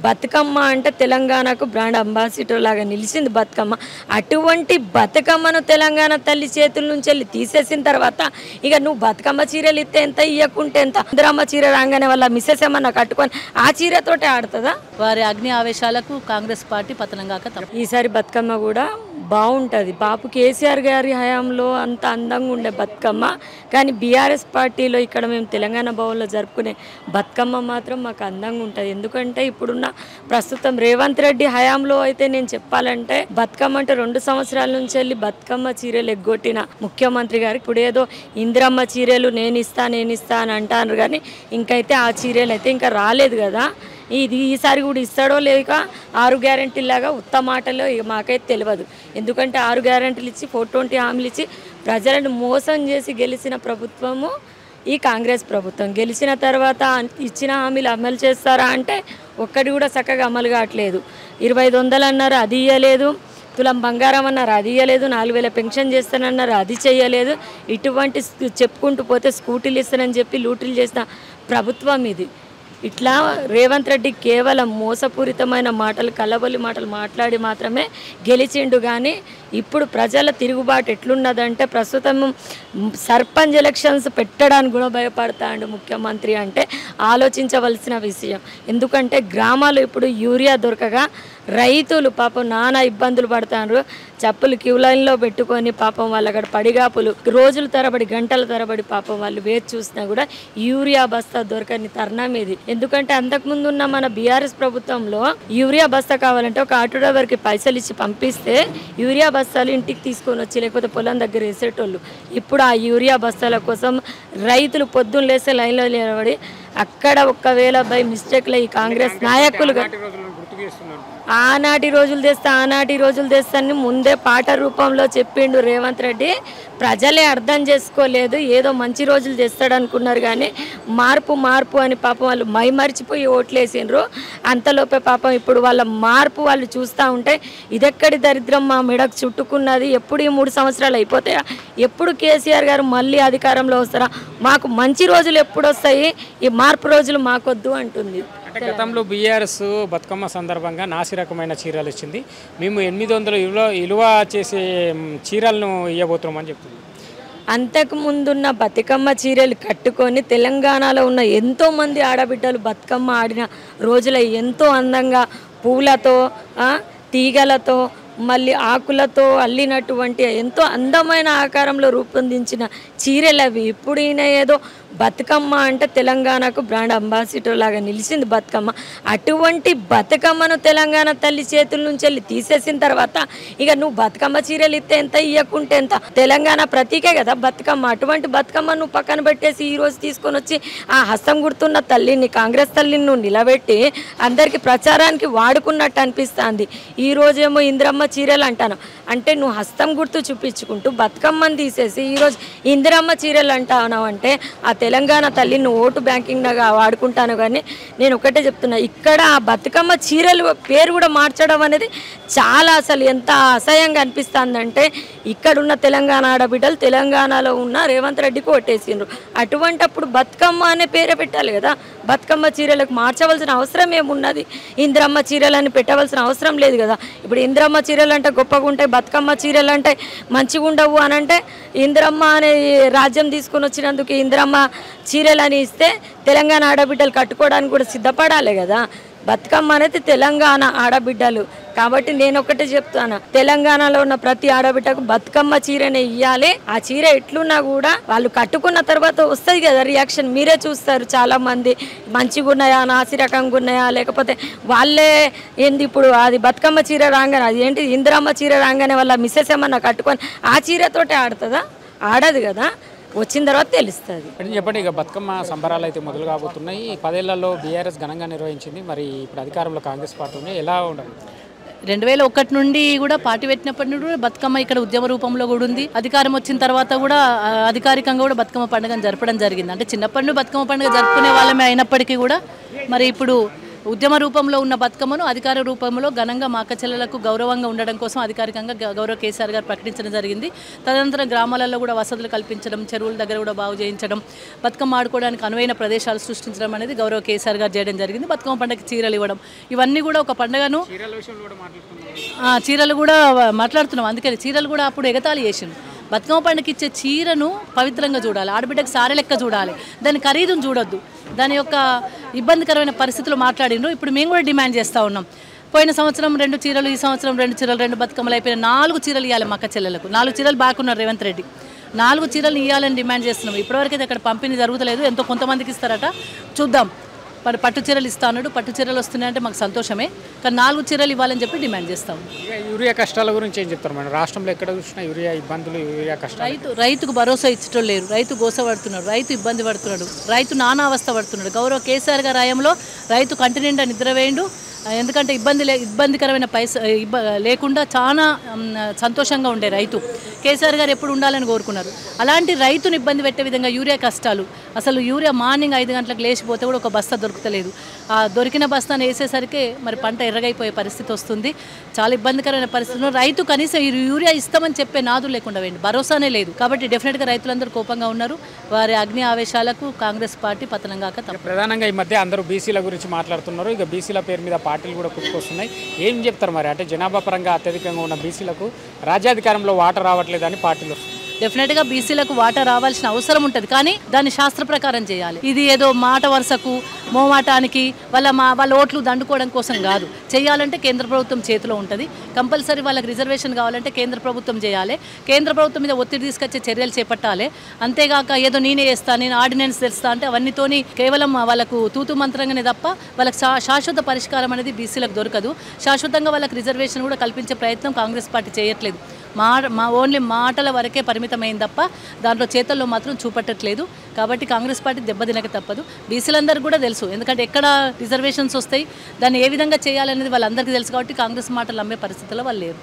బతుకమ్మ అంటే తెలంగాణకు brand ambassador లాగా నిలిచింది బతుకమ్మ. అటువంటి బతుకమ్మను తెలంగాణ తల్లి చేతుల నుంచి వెళ్ళి తీసేసిన తర్వాత ఇక నువ్వు బతుకమ్మ చీరలు ఇస్తే ఎంత, ఇయ్యకుంటే ఎంత. ఇందిరమ్మ చీర రాగానే వాళ్ళ మిస్సెస్ ఏమన్నా కట్టుకొని ఆ చీరతోటే ఆడుతుందా? వారి అగ్ని ఆవేశాలకు కాంగ్రెస్ పార్టీ పతనం కాక ఈసారి బతుకమ్మ కూడా బాగుంటుంది. బాపు కేసీఆర్ గారి హయాంలో అంత అందంగా ఉండే బతుకమ్మ, కానీ బీఆర్ఎస్ పార్టీలో ఇక్కడ మేము తెలంగాణ భవన్లో జరుపుకునే బతుకమ్మ మాత్రం మాకు అందంగా ఉంటుంది. ఎందుకంటే ఇప్పుడున్న ప్రస్తుతం రేవంత్ రెడ్డి హయాంలో అయితే నేను చెప్పాలంటే బతుకమ్మ అంటే 2 సంవత్సరాల నుంచి వెళ్ళి బతుకమ్మ చీరలు ఎగ్గొట్టిన ముఖ్యమంత్రి గారు ఇప్పుడు ఏదో ఇందిరమ్మ చీరలు నేను ఇస్తా అని అంటారు, కానీ ఇంకైతే ఆ చీరలు అయితే ఇంకా రాలేదు కదా. ఈసారి కూడా ఇస్తాడో లేక 6 గ్యారెంటీలాగా ఉత్త మాటలో మాకైతే తెలియదు. ఎందుకంటే 6 గ్యారెంటీలు ఇచ్చి 420 హామీలు ఇచ్చి ప్రజలను మోసం చేసి గెలిచిన ప్రభుత్వము ఈ కాంగ్రెస్ ప్రభుత్వం. గెలిచిన తర్వాత ఇచ్చిన హామీలు అమలు చేస్తారా అంటే ఒక్కటి కూడా చక్కగా అమలు కావట్లేదు. 2500 అన్నారు, అది ఇయ్యలేదు. తులం బంగారం అన్నారు, అది ఇయ్యలేదు. 4000 పెన్షన్ చేస్తానన్నారు, అది చేయలేదు. ఇటువంటి చెప్పుకుంటూ పోతే స్కూటీలు ఇస్తానని చెప్పి లూటీలు చేసిన ప్రభుత్వం ఇది. ఇట్లా రేవంత్ రెడ్డి కేవలం మోసపూరితమైన మాటలు, కల్లబొల్లి మాటలు మాట్లాడి మాత్రమే గెలిచిండు. కానీ ఇప్పుడు ప్రజల తిరుగుబాటు ఎట్లున్నదంటే ప్రస్తుతం సర్పంచ్ ఎలక్షన్స్ పెట్టడానికి కూడా భయపడతాడు ముఖ్యమంత్రి. అంటే ఆలోచించవలసిన విషయం. ఎందుకంటే గ్రామాలు ఇప్పుడు యూరియా దొరకగా రైతులు పాపం నానా ఇబ్బందులు పడతారు. చెప్పులు క్యూ లైన్లో పెట్టుకొని పాపం వాళ్ళు అక్కడ పడిగాపులు రోజుల తరబడి గంటల తరబడి పాపం వాళ్ళు వేచి చూసినా కూడా యూరియా బస్తా దొరకని తరుణం ఇది. ఎందుకంటే అంతకుముందు ఉన్న మన బీఆర్ఎస్ ప్రభుత్వంలో యూరియా బస్తా కావాలంటే ఒక ఆటో డ్రైవర్కి పైసలు ఇచ్చి పంపిస్తే యూరియా బస్తాలు ఇంటికి తీసుకొని వచ్చి లేకపోతే పొలం దగ్గర వేసేటోళ్ళు. ఇప్పుడు ఆ యూరియా బస్తాల కోసం రైతులు పొద్దున్న లేస్తే లైన్లో నిలబడి అక్కడ ఒకవేళ బై మిస్టేక్లో ఈ కాంగ్రెస్ నాయకులు ఆనాటి రోజులు తెస్తానని ముందే పాట రూపంలో చెప్పిండు రేవంత్ రెడ్డి. ప్రజలే అర్థం చేసుకోలేదు. ఏదో మంచి రోజులు తెస్తాడు అనుకున్నారు, కానీ మార్పు అని పాపం వాళ్ళు మైమరిచిపోయి ఓట్లేసిండ్రు. అంతలోపే పాపం ఇప్పుడు వాళ్ళ మార్పు వాళ్ళు చూస్తూ ఉంటే ఇదెక్కడి దరిద్రం మా మెడకు చుట్టుకున్నది. ఎప్పుడు ఈ 3 సంవత్సరాలు అయిపోతాయా? ఎప్పుడు కేసీఆర్ గారు మళ్ళీ అధికారంలో వస్తారా? మాకు మంచి రోజులు ఎప్పుడు వస్తాయి? ఈ మార్పు రోజులు మాకొద్దు అంటుంది. అంటే గతంలో బీఆర్ఎస్ బతుకమ్మ సందర్భంగా నాసి రకమైన చీరలు ఇచ్చింది. మేము 800 విలువ చేసే చీరలను ఇవ్వబోతున్నామని చెప్తుంది. అంతకుముందున్న బతుకమ్మ చీరలు కట్టుకొని తెలంగాణలో ఉన్న ఎంతోమంది ఆడబిడ్డలు బతుకమ్మ ఆడిన రోజుల ఎంతో అందంగా పూలతో తీగలతో మళ్ళీ ఆకులతో అల్లినటువంటి ఎంతో అందమైన ఆకారంలో రూపొందించిన చీరలు అవి. ఇప్పుడు ఈయన ఏదో బతుకమ్మ అంటే తెలంగాణకు బ్రాండ్ అంబాసిడర్ లాగా నిలిచింది బతుకమ్మ. అటువంటి బతుకమ్మను తెలంగాణ తల్లి చేతుల నుంచి వెళ్ళి తీసేసిన తర్వాత ఇక నువ్వు బతుకమ్మ చీరలు ఇస్తే ఎంత, ఇయ్యకుంటే ఎంత. తెలంగాణ ప్రతీకే కదా బతుకమ్మ. అటువంటి బతుకమ్మ నువ్వు పక్కన పెట్టేసి ఈరోజు తీసుకొని వచ్చి ఆ హస్తం గుర్తున్న తల్లిని, కాంగ్రెస్ తల్లిని నువ్వు నిలబెట్టి అందరికీ ప్రచారానికి వాడుకున్నట్టు అనిపిస్తుంది. ఈరోజేమో ఇందిరమ్మ చీరలు అంటాను. అంటే నువ్వు హస్తం గుర్తు చూపించుకుంటూ బతుకమ్మని తీసేసి ఈరోజు ఇందిరమ్మ చీరలు అంటావు అంటే ఆ తెలంగాణ తల్లిని ఓటు బ్యాంకింగ్గా వాడుకుంటాను. కానీ నేను ఒకటే చెప్తున్నా, ఇక్కడ ఆ బతుకమ్మ చీరలు పేరు కూడా మార్చడం అనేది చాలా అసలు ఎంత అసహ్యంగా అనిపిస్తుందంటే ఇక్కడున్న తెలంగాణ ఆడబిడ్డలు తెలంగాణలో ఉన్న రేవంత్ రెడ్డికి ఓటేసిండ్రు. అటువంటప్పుడు బతుకమ్మ అనే పేరే పెట్టాలి కదా. బతుకమ్మ చీరలకు మార్చవలసిన అవసరం ఏమున్నది? ఇందిరమ్మ చీరలని పెట్టవలసిన అవసరం లేదు కదా. ఇప్పుడు ఇందిరమ్మ చీరలు అంటే గొప్పగా ఉంటాయి, బతుకమ్మ చీరలు అంటే మంచిగా ఉండవు అని అంటే ఇందిరమ్మ అనే రాజ్యం తీసుకొని వచ్చినందుకు ఇందిరమ్మ చీరలు అని ఇస్తే తెలంగాణ ఆడబిడ్డలు కట్టుకోవడానికి కూడా సిద్ధపడాలి కదా. బతుకమ్మ అనేది తెలంగాణ ఆడబిడ్డలు కాబట్టి నేను ఒకటే చెప్తాను, తెలంగాణలో ఉన్న ప్రతి ఆడబిడ్డకు బతుకమ్మ చీరనే ఇవ్వాలి. ఆ చీర ఎట్లున్నా కూడా వాళ్ళు కట్టుకున్న తర్వాత వస్తుంది కదా రియాక్షన్. మీరే చూస్తారు చాలా మంది మంచిగా ఉన్నాయా, నాసి రకంగా ఉన్నాయా, లేకపోతే వాళ్ళే ఏంది ఇప్పుడు అది బతుకమ్మ చీర రాగానే అది ఏంటి ఇందిరమ్మ చీర రాగానే వాళ్ళ మిస్సెస్ ఏమన్నా కట్టుకొని ఆ చీరతోటే ఆడుతుందా? ఆడదు కదా. వచ్చిన తర్వాత తెలుస్తుంది. చెప్పండి, ఇక బతుకమ్మ సంబరాలు అయితే మొదలు కాబోతున్నాయి. 10 ఏళ్లలో బీఆర్ఎస్ ఘనంగా నిర్వహించింది. మరి ఇప్పుడు అధికారంలో కాంగ్రెస్ పార్టీ ఉంది, ఎలా ఉండాలి? 2001 నుండి కూడా పార్టీ పెట్టినప్పటి నుండి కూడా బతుకమ్మ ఇక్కడ ఉద్యమ రూపంలో కూడా ఉంది. అధికారం వచ్చిన తర్వాత కూడా అధికారికంగా కూడా బతుకమ్మ పండుగను జరపడం జరిగింది. అంటే చిన్నప్పటి నుండి బతుకమ్మ పండుగ జరుపుకునే వాళ్ళమే అయినప్పటికీ కూడా మరి ఇప్పుడు ఉద్యమ రూపంలో ఉన్న బతుకమ్మను అధికార రూపంలో ఘనంగా మా అక్క చెల్లెలకు గౌరవంగా ఉండడం కోసం అధికారికంగా గౌరవ కేసీఆర్ గారు ప్రకటించడం జరిగింది. తదనంతరం గ్రామాలలో కూడా వసతులు కల్పించడం, చెరువుల దగ్గర కూడా బాగు చేయించడం, బతుకమ్మ ఆడుకోవడానికి అనువైన ప్రదేశాలు సృష్టించడం అనేది గౌరవ కేసీఆర్ గారు చేయడం జరిగింది. బతుకమ్మ పండుగకి చీరలు ఇవ్వడం, ఇవన్నీ కూడా ఒక పండుగను చీరలు కూడా మాట్లాడుతున్నాం. అందుకని చీరలు కూడా అప్పుడు ఎగతాళి చేసిండు. బతుకమ్మ పండుగకి ఇచ్చే చీరను పవిత్రంగా చూడాలి, ఆడబిడ్డకు సారె లెక్క చూడాలి, దాని ఖరీదును చూడొద్దు, దాని యొక్క ఇబ్బందికరమైన పరిస్థితులు మాట్లాడిండ్రు. ఇప్పుడు మేము కూడా డిమాండ్ చేస్తూ ఉన్నాం. పోయిన సంవత్సరం 2 చీరలు, ఈ సంవత్సరం 2 చీరలు, 2 బతుకమ్మలు అయిపోయిన 4 చీరలు ఇవ్వాలి మా అక్క చెల్లెలకు. 4 చీరలు బాగున్నారు రేవంత్ రెడ్డి, 4 చీరలు ఇవ్వాలని డిమాండ్ చేస్తున్నాం. ఇప్పటివరకు అయితే అక్కడ పంపిణీ జరుగుతలేదు, ఎంతో కొంతమందికి ఇస్తారట, చూద్దాం. మరి పట్టు చీరలు ఇస్తా అన్నాడు, పట్టు చీరలు వస్తున్నాయంటే మాకు సంతోషమే, కానీ 4 చీరలు ఇవ్వాలని చెప్పి డిమాండ్ చేస్తాం. యూరియా కష్టాల గురించి ఏం చెప్తారు మేడం? రాష్ట్రంలో ఎక్కడ చూసినా యూరియా ఇబ్బందులు, యూరియా కష్టాలు. రైతుకు భరోసా ఇచ్చటం లేరు, రైతు గోసపడుతున్నాడు, రైతు ఇబ్బంది పడుతున్నాడు, రైతు నానా అవస్థ పడుతున్నాడు. గౌరవ కేసీఆర్ గారి హయాంలో రైతు కంటి నిండా నిద్రవేయండు. ఎందుకంటే ఇబ్బందికరమైన లేకుండా చాలా సంతోషంగా ఉండే రైతు. కేసీఆర్ గారు ఎప్పుడు ఉండాలని కోరుకున్నారు. అలాంటి రైతును ఇబ్బంది పెట్టే విధంగా యూరియా కష్టాలు. అసలు యూరియా మార్నింగ్ 5 గంటలకు లేచిపోతే కూడా ఒక బస్తా దొరుకుతలేదు. ఆ దొరికిన బస్తాను వేసేసరికి మరి పంట ఎర్రగైపోయే పరిస్థితి వస్తుంది. చాలా ఇబ్బందికరమైన పరిస్థితుల్లో రైతు కనీసం యూరియా ఇస్తామని చెప్పే నాదులు లేకుండా వేయండి, భరోసానే లేదు. కాబట్టి డెఫినెట్గా రైతులందరూ కోపంగా ఉన్నారు. వారి అగ్ని ఆవేశాలకు కాంగ్రెస్ పార్టీ పతనం కాక తప్పదు. ప్రధానంగా ఈ మధ్య అందరూ బీసీల గురించి మాట్లాడుతున్నారు. ఇక బీసీల పేరు మీద పార్టీలు కూడా పుట్టుకొస్తున్నాయి. ఏం చెప్తారు మరి? అంటే జనాభా పరంగా అత్యధికంగా ఉన్న బీసీలకు రాజ్యాధికారంలో వాటా రావట్లేదని పార్టీలు. డెఫినెట్గా బీసీలకు వాటా రావాల్సిన అవసరం ఉంటుంది, కానీ దాన్ని శాస్త్ర ప్రకారం చేయాలి. ఇది ఏదో మాట వరుసకు మోమాటానికి వాళ్ళ ఓట్లు దండుకోవడం కోసం కాదు. చేయాలంటే కేంద్ర ప్రభుత్వం చేతిలో ఉంటుంది. కంపల్సరీ వాళ్ళకి రిజర్వేషన్ కావాలంటే కేంద్ర ప్రభుత్వం చేయాలి. కేంద్ర ప్రభుత్వం మీద ఒత్తిడి తీసుకొచ్చే చర్యలు చేపట్టాలి. అంతేగాక ఏదో నేనే చేస్తా, నేను ఆర్డినెన్స్ తెస్తా అంటే అవన్నీతోని కేవలం వాళ్ళకు తూతు మంత్రంగానే తప్ప వాళ్ళకి శాశ్వత పరిష్కారం అనేది బీసీలకు దొరకదు. శాశ్వతంగా వాళ్ళకి రిజర్వేషన్ కూడా కల్పించే ప్రయత్నం కాంగ్రెస్ పార్టీ చేయట్లేదు. ఓన్లీ మాటల వరకే పరిమితమైంది తప్ప దాంట్లో చేతల్లో మాత్రం చూపట్టట్లేదు. కాబట్టి కాంగ్రెస్ పార్టీ దెబ్బతినక తప్పదు. బీసీలందరికీ కూడా తెలుసు, ఎందుకంటే ఎక్కడ రిజర్వేషన్స్ వస్తాయి, దాన్ని ఏ విధంగా చేయాలనేది వాళ్ళందరికీ తెలుసు. కాబట్టి కాంగ్రెస్ మాటలు నమ్మే పరిస్థితుల్లో వాళ్ళు లేరు.